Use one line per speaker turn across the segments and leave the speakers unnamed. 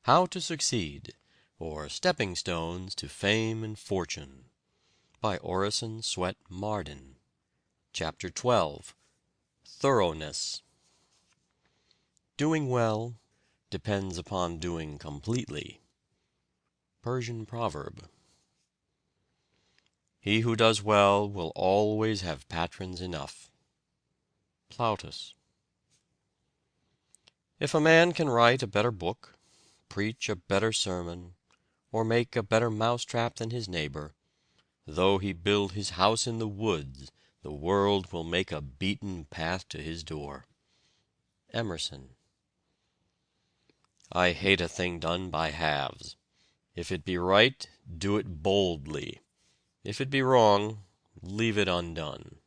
How to Succeed, or Stepping Stones to Fame and Fortune, by Orison Swett Marden. Chapter 12. Thoroughness. Doing well depends upon doing completely. Persian proverb. He who does well will always have patrons enough. Plautus. If a man can write a better book, preach a better sermon, or make a better mousetrap than his neighbor, though he build his house in the woods, the world will make a beaten path to his door. Emerson. I hate a thing done by halves. If it be right, do it boldly. If it be wrong, leave it undone.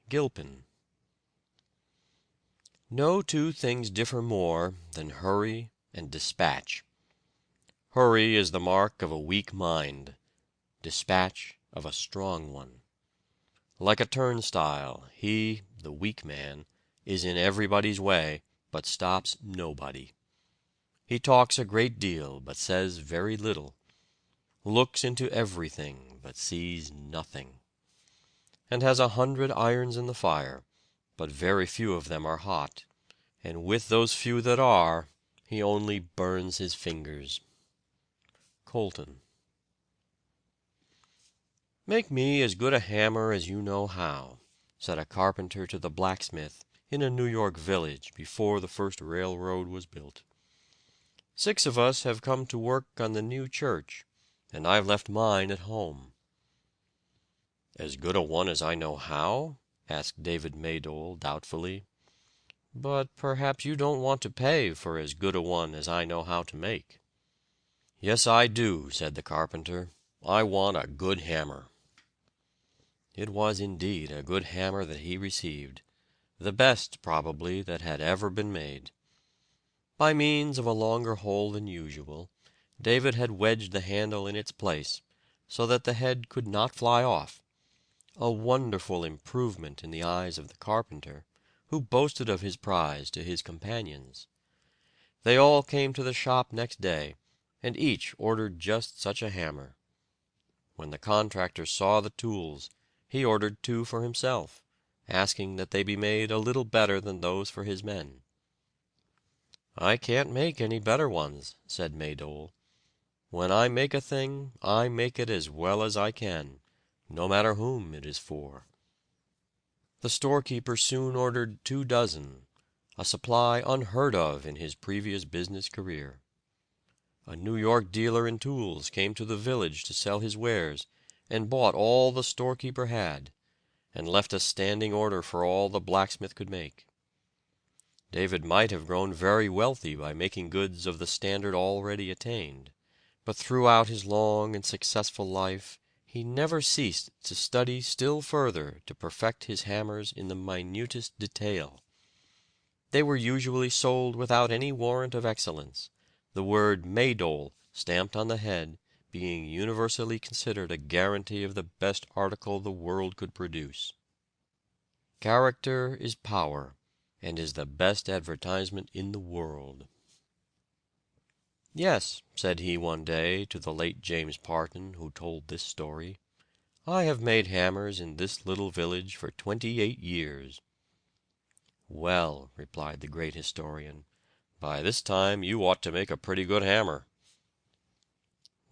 Gilpin. No two things differ more than hurry and dispatch. Hurry is the mark of a weak mind, dispatch of a strong one. Like a turnstile, he, the weak man, is in everybody's way, but stops nobody. He talks a great deal, but says very little, looks into everything, but sees nothing, and has 100 irons in the fire, but very few of them are hot, and with those few that are, he only burns his fingers. Colton. "Make me as good a hammer as you know how," said a carpenter to the blacksmith in a New York village before the first railroad was built. "6 of us have come to work on the new church, and I've left mine at home." "As good a one as I know how?" asked David Maydole doubtfully. "But perhaps you don't want to pay for as good a one as I know how to make." "Yes, I do," said the carpenter. "I want a good hammer." It was indeed a good hammer that he received, the best, probably, that had ever been made. By means of a longer hole than usual, David had wedged the handle in its place, so that the head could not fly off, a wonderful improvement in the eyes of the carpenter, who boasted of his prize to his companions. They all came to the shop next day, and each ordered just such a hammer. When the contractor saw the tools, he ordered 2 for himself, asking that they be made a little better than those for his men. "I can't make any better ones," said Maydole. "When I make a thing, I make it as well as I can, no matter whom it is for." The storekeeper soon ordered 2 dozen, a supply unheard of in his previous business career. A New York dealer in tools came to the village to sell his wares, and bought all the storekeeper had, and left a standing order for all the blacksmith could make. David might have grown very wealthy by making goods of the standard already attained, but throughout his long and successful life he never ceased to study still further to perfect his hammers in the minutest detail. They were usually sold without any warrant of excellence, the word Maydole stamped on the head being universally considered a guarantee of the best article the world could produce. Character is power, and is the best advertisement in the world. "Yes," said he one day to the late James Parton, who told this story, "I have made hammers in this little village for 28 years." "Well," replied the great historian, "by this time you ought to make a pretty good hammer."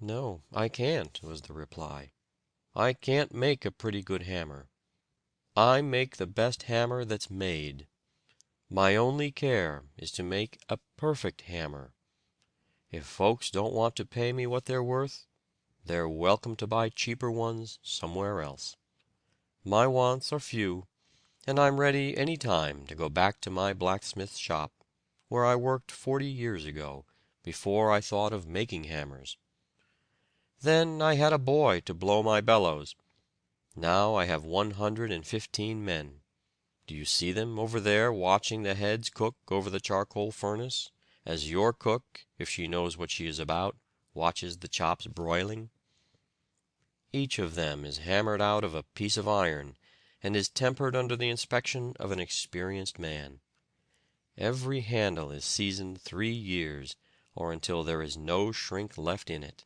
"No, I can't," was the reply. "I can't make a pretty good hammer. I make the best hammer that's made. My only care is to make a perfect hammer. If folks don't want to pay me what they're worth, they're welcome to buy cheaper ones somewhere else. My wants are few, and I'm ready any time to go back to my blacksmith's shop, where I worked 40 years ago, before I thought of making hammers. Then I had a boy to blow my bellows. Now I have 115 men. Do you see them over there watching the heads cook over the charcoal furnace, as your cook, if she knows what she is about, watches the chops broiling? Each of them is hammered out of a piece of iron, and is tempered under the inspection of an experienced man. Every handle is seasoned 3 years, or until there is no shrink left in it.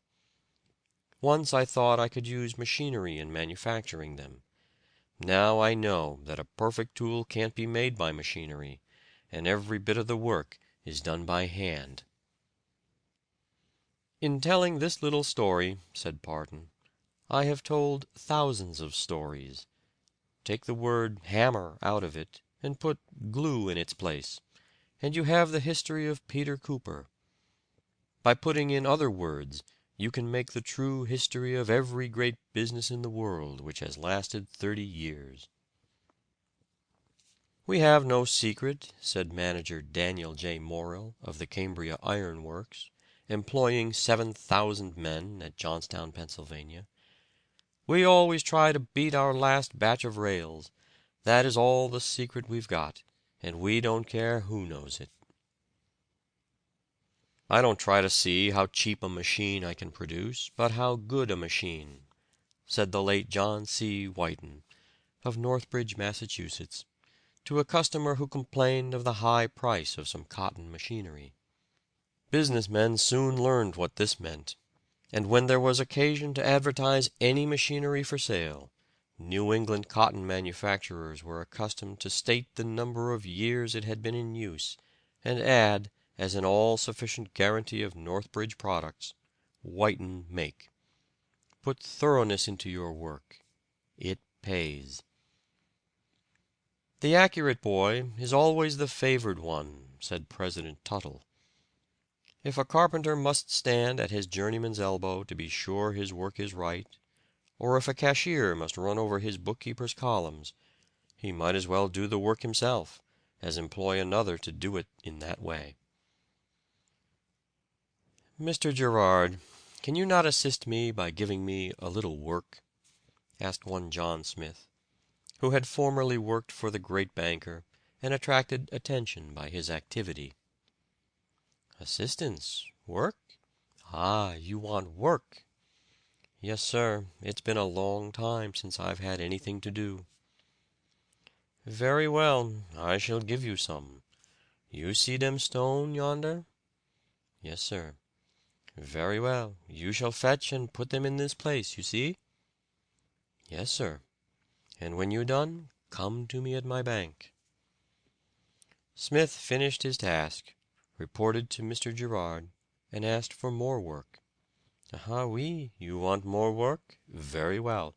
Once I thought I could use machinery in manufacturing them. Now I know that a perfect tool can't be made by machinery, and every bit of the work is done by hand." "In telling this little story," said Parton, "I have told thousands of stories. Take the word hammer out of it, and put glue in its place, and you have the history of Peter Cooper. By putting in other words, you can make the true history of every great business in the world which has lasted 30 years. "We have no secret," said manager Daniel J. Morrill of the Cambria Iron Works, employing 7,000 men at Johnstown, Pennsylvania. "We always try to beat our last batch of rails. That is all the secret we've got, and we don't care who knows it. I don't try to see how cheap a machine I can produce, but how good a machine," said the late John C. Whiten, of Northbridge, Massachusetts, to a customer who complained of the high price of some cotton machinery. Business men soon learned what this meant, and when there was occasion to advertise any machinery for sale, New England cotton manufacturers were accustomed to state the number of years it had been in use, and add, as an all-sufficient guarantee of Northbridge products, "Whiten make." Put thoroughness into your work. It pays. "The accurate boy is always the favored one," said President Tuttle. "If a carpenter must stand at his journeyman's elbow to be sure his work is right, or if a cashier must run over his bookkeeper's columns, he might as well do the work himself as employ another to do it in that way." "Mr. Girard, can you not assist me by giving me a little work?" asked one John Smith, who had formerly worked for the great banker and attracted attention by his activity. "Assistance? Work? Ah, you want work." "Yes, sir. It's been a long time since I've had anything to do." "Very well, I shall give you some. You see them stone yonder?" "Yes, sir." "Very well, you shall fetch and put them in this place, you see?" "Yes, sir. And when you're done, come to me at my bank." Smith finished his task, reported to Mr. Girard, and asked for more work. "Ah, oui, you want more work? Very well.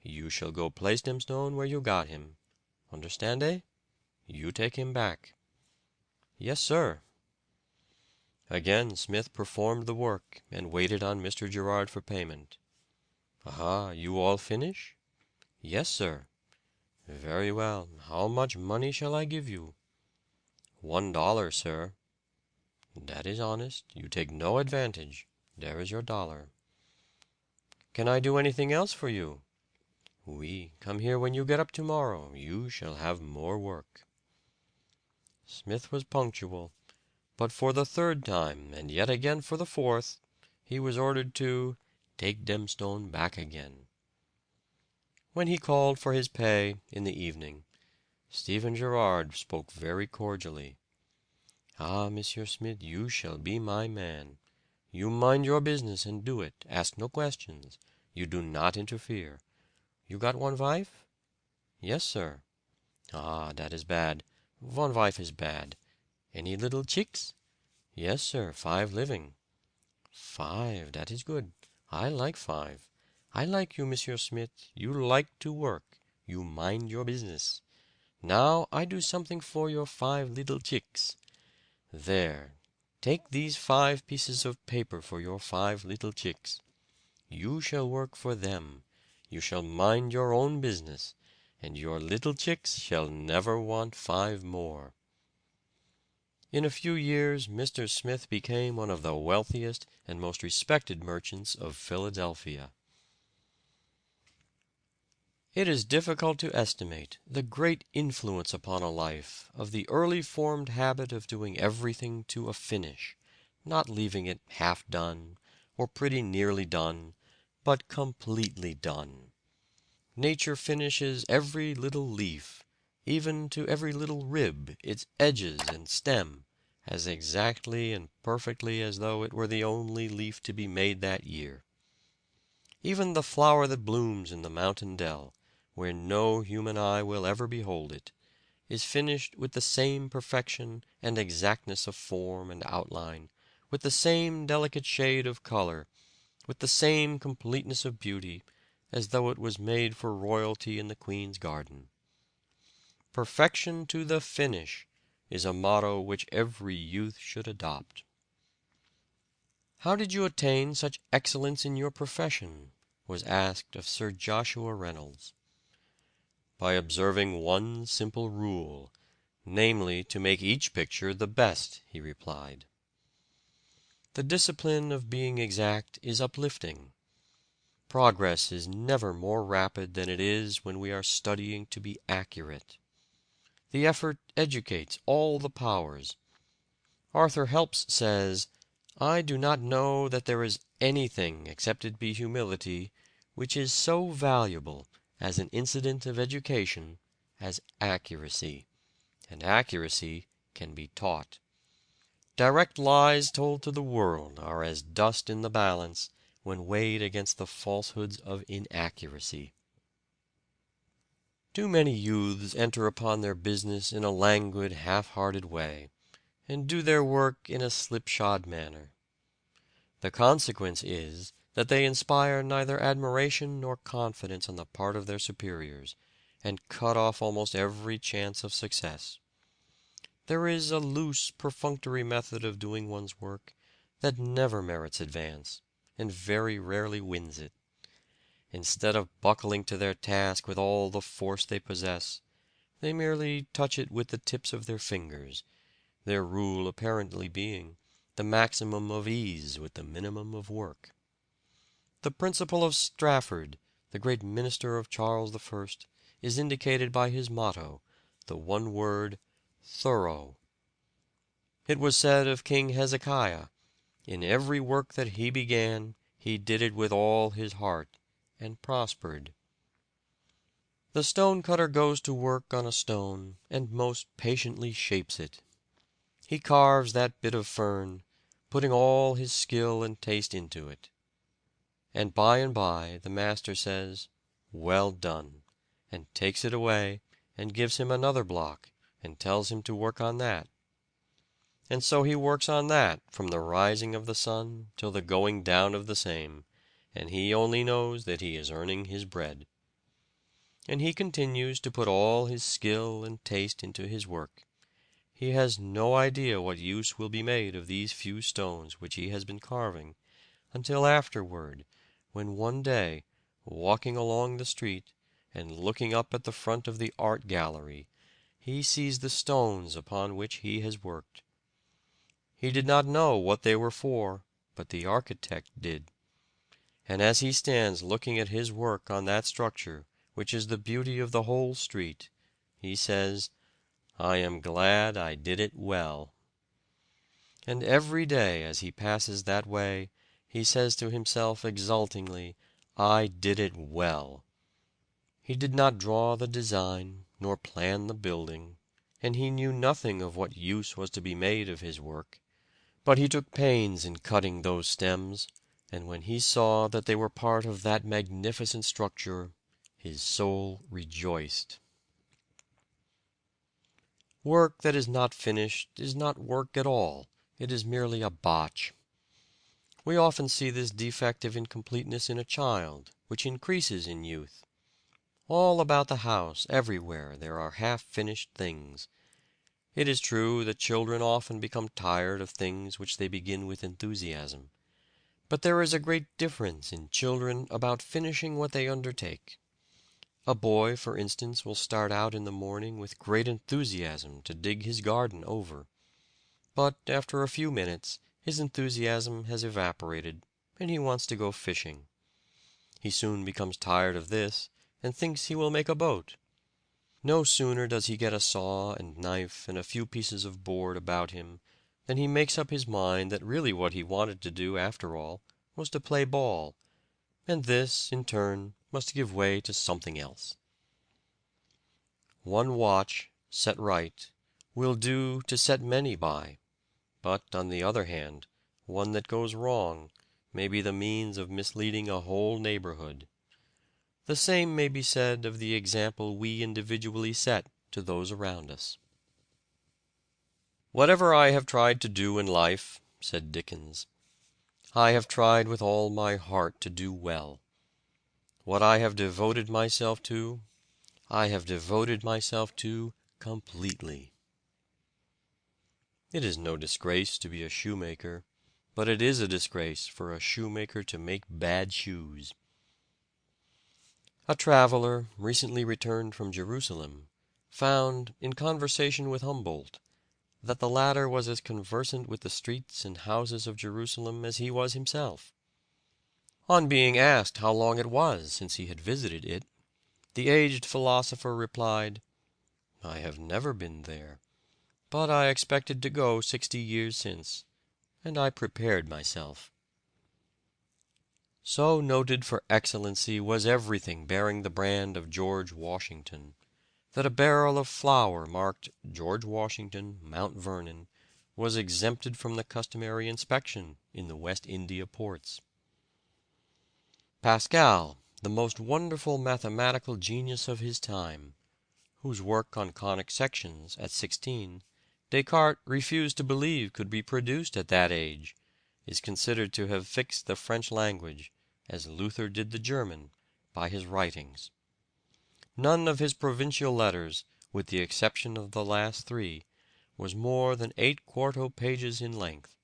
You shall go place dem stone where you got him. Understand, eh? You take him back." "Yes, sir." Again Smith performed the work, and waited on Mr. Girard for payment. "Ah, you all finish?" "Yes, sir." "Very well. How much money shall I give you?" $1, sir." "That is honest. You take no advantage. There is your dollar." "Can I do anything else for you?" "Oui. Come here when you get up tomorrow. You shall have more work." Smith was punctual, but for the third time, and yet again for the fourth, he was ordered to "take dem stone back again." When he called for his pay, in the evening, Stephen Girard spoke very cordially. "Ah, Monsieur Smith, you shall be my man. You mind your business and do it. Ask no questions. You do not interfere. You got one wife?" "Yes, sir." "Ah, that is bad. One wife is bad. Any little chicks?" "Yes, sir, 5 living." "5, that is good. I like 5. I like you, Monsieur Smith. You like to work. You mind your business. Now I do something for your 5 little chicks. There. Take these 5 pieces of paper for your 5 little chicks. You shall work for them. You shall mind your own business, and your little chicks shall never want 5 more." In a few years Mr. Smith became one of the wealthiest and most respected merchants of Philadelphia. It is difficult to estimate the great influence upon a life of the early formed habit of doing everything to a finish, not leaving it half done, or pretty nearly done, but completely done. Nature finishes every little leaf, even to every little rib, its edges and stem, as exactly and perfectly as though it were the only leaf to be made that year. Even the flower that blooms in the mountain dell, where no human eye will ever behold it, is finished with the same perfection and exactness of form and outline, with the same delicate shade of color, with the same completeness of beauty, as though it was made for royalty in the Queen's garden. Perfection to the finish is a motto which every youth should adopt. "How did you attain such excellence in your profession?" was asked of Sir Joshua Reynolds. "By observing one simple rule, namely to make each picture the best," he replied. The discipline of being exact is uplifting. Progress is never more rapid than it is when we are studying to be accurate. The effort educates all the powers. Arthur Helps says, "I do not know that there is anything, except it be humility, which is so valuable as an incident of education as accuracy, and accuracy can be taught. Direct lies told to the world are as dust in the balance when weighed against the falsehoods of inaccuracy." Too many youths enter upon their business in a languid, half-hearted way, and do their work in a slipshod manner. The consequence is that they inspire neither admiration nor confidence on the part of their superiors, and cut off almost every chance of success. There is a loose, perfunctory method of doing one's work that never merits advance, and very rarely wins it. Instead of buckling to their task with all the force they possess, they merely touch it with the tips of their fingers, their rule apparently being the maximum of ease with the minimum of work. The principle of Strafford, the great minister of Charles I, is indicated by his motto, the one word thorough. It was said of King Hezekiah, "In every work that he began, he did it with all his heart, and prospered." The stonecutter goes to work on a stone, and most patiently shapes it. He carves that bit of fern, putting all his skill and taste into it. And by the master says, "Well done," and takes it away, and gives him another block, and tells him to work on that. And so he works on that from the rising of the sun till the going down of the same, and he only knows that he is earning his bread. And he continues to put all his skill and taste into his work. He has no idea what use will be made of these few stones which he has been carving, until afterward, when one day, walking along the street, and looking up at the front of the art gallery, he sees the stones upon which he has worked. He did not know what they were for, but the architect did. And as he stands looking at his work on that structure, which is the beauty of the whole street, he says, "I am glad I did it well." And every day as he passes that way, he says to himself exultingly, "I did it well." He did not draw the design, nor plan the building, and he knew nothing of what use was to be made of his work. But he took pains in cutting those stems, and when he saw that they were part of that magnificent structure, his soul rejoiced. Work that is not finished is not work at all, it is merely a botch. We often see this defect of incompleteness in a child, which increases in youth. All about the house, everywhere, there are half-finished things. It is true that children often become tired of things which they begin with enthusiasm. But there is a great difference in children about finishing what they undertake. A boy, for instance, will start out in the morning with great enthusiasm to dig his garden over. But after a few minutes his enthusiasm has evaporated, and he wants to go fishing. He soon becomes tired of this, and thinks he will make a boat. No sooner does he get a saw and knife and a few pieces of board about him than he makes up his mind that really what he wanted to do after all was to play ball, and this, in turn, must give way to something else. One watch, set right, will do to set many by. But, on the other hand, one that goes wrong may be the means of misleading a whole neighborhood. The same may be said of the example we individually set to those around us. "Whatever I have tried to do in life," said Dickens, "I have tried with all my heart to do well. What I have devoted myself to, I have devoted myself to completely." It is no disgrace to be a shoemaker, but it is a disgrace for a shoemaker to make bad shoes. A traveler, recently returned from Jerusalem, found, in conversation with Humboldt, that the latter was as conversant with the streets and houses of Jerusalem as he was himself. On being asked how long it was since he had visited it, the aged philosopher replied, "I have never been there, but I expected to go 60 years since, and I prepared myself." So noted for excellency was everything bearing the brand of George Washington, that a barrel of flour marked "George Washington, Mount Vernon," was exempted from the customary inspection in the West India ports. Pascal, the most wonderful mathematical genius of his time, whose work on conic sections, at 16, Descartes refused to believe could be produced at that age, is considered to have fixed the French language, as Luther did the German, by his writings. None of his provincial letters, with the exception of the last 3, was more than 8 quarto pages in length.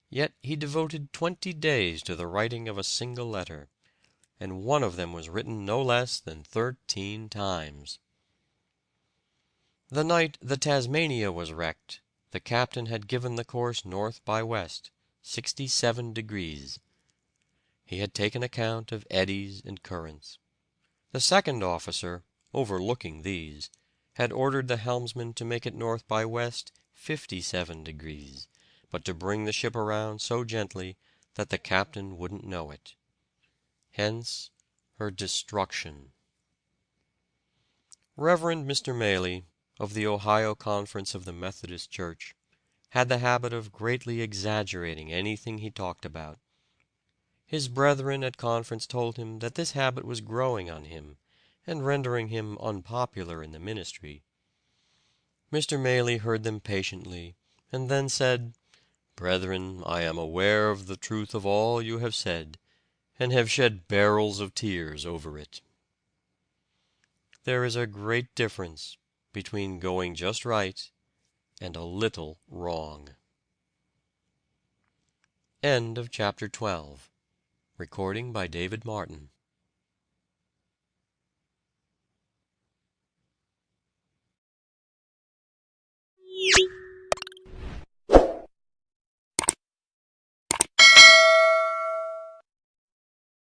Yet he devoted 20 days to the writing of a single letter, and one of them was written no less than 13 times. The night the Tasmania was wrecked, the captain had given the course north by west, 67 degrees. He had taken account of eddies and currents. The second officer, overlooking these, had ordered the helmsman to make it north by west, 57 degrees, but to bring the ship around so gently that the captain wouldn't know it. Hence her destruction. Reverend Mr. Mailey, of the Ohio Conference of the Methodist Church, had the habit of greatly exaggerating anything he talked about. His brethren at conference told him that this habit was growing on him, and rendering him unpopular in the ministry. Mr. Mailey heard them patiently, and then said, "Brethren, I am aware of the truth of all you have said, and have shed barrels of tears over it." There is a great difference between going just right and a little wrong. End of chapter 12. Recording by David Martin.